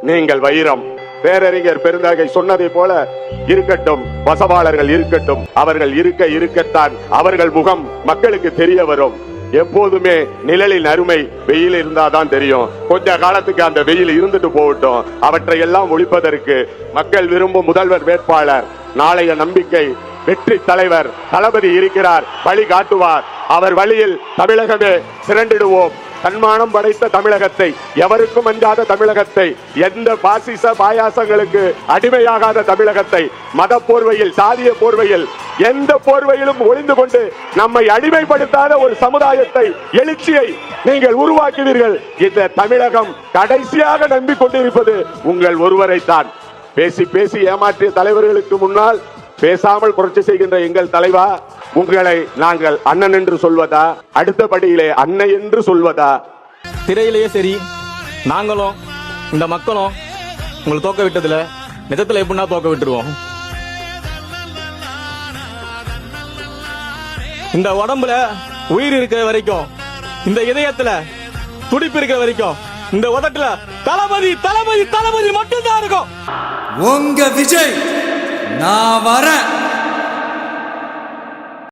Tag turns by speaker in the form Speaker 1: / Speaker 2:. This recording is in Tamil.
Speaker 1: நீங்கள் வைரம். பேரறிஞர் பெருந்தகை சொன்னதை போல இருக்கட்டும், வசவாளர்கள் இருக்கட்டும், அவர்கள் இருக்கத்தான் அவர்கள் முகம் மக்களுக்கு தெரிய வரும். எப்போதுமே நிழலின் அருமை வெயில் இருந்தாதான் தெரியும். கொஞ்ச காலத்துக்கு அந்த வெயில் இருந்துட்டு போகட்டும். அவற்றை எல்லாம் ஒழிப்பதற்கு மக்கள் விரும்பும் முதல்வர் வேட்பாளர், நாளைய நம்பிக்கை வெற்றி தலைவர் தளபதி இருக்கிறார், வழி காட்டுவார். அவர் வழியில் தமிழகமே திரண்டிடுவோம். தன்மானம் படைத்த தமிழகத்தை, எவருக்கும் அஞ்சாத தமிழகத்தை, எந்த பாசிச பாயாசங்களுக்கு அடிமையாகாத தமிழகத்தை, மத போர்வையில் சாதிய போர்வையில் எந்த போர்வையிலும் ஒளிந்து கொண்டு நம்மை அடிமைப்படுத்தாத ஒரு சமுதாயத்தை, எழுச்சியை நீங்கள் உருவாக்குவீர்கள். இந்த தமிழகம் கடைசியாக நம்பிக்கொண்டிருப்பது உங்கள் ஒருவரைத்தான். பேசி பேசி ஏமாற்றிய தலைவர்களுக்கு முன்னால் பேசாமல் புரட்சி செய்கின்ற எங்கள் தலைவா, உங்களை நாங்கள் அண்ணன் என்று சொல்வதா, அடுத்தபடியிலே அன்னை என்று சொல்வதா?
Speaker 2: திரையிலேயே சரி, நாங்களும் இந்த மக்களும் உங்களை தோக்க விட்டதுல நிஜத்துல எப்படின்னா தோக்க விட்டுருவோம். இந்த உடம்புல உயிர் இருக்கிற வரைக்கும், இந்த இதயத்துல துடிப்பு இருக்கிற வரைக்கும், இந்த உதட்டுல தளபதி தளபதி தளபதி மட்டும்தான் இருக்கும்.
Speaker 3: உங்க விஜய் நான் வரேன்.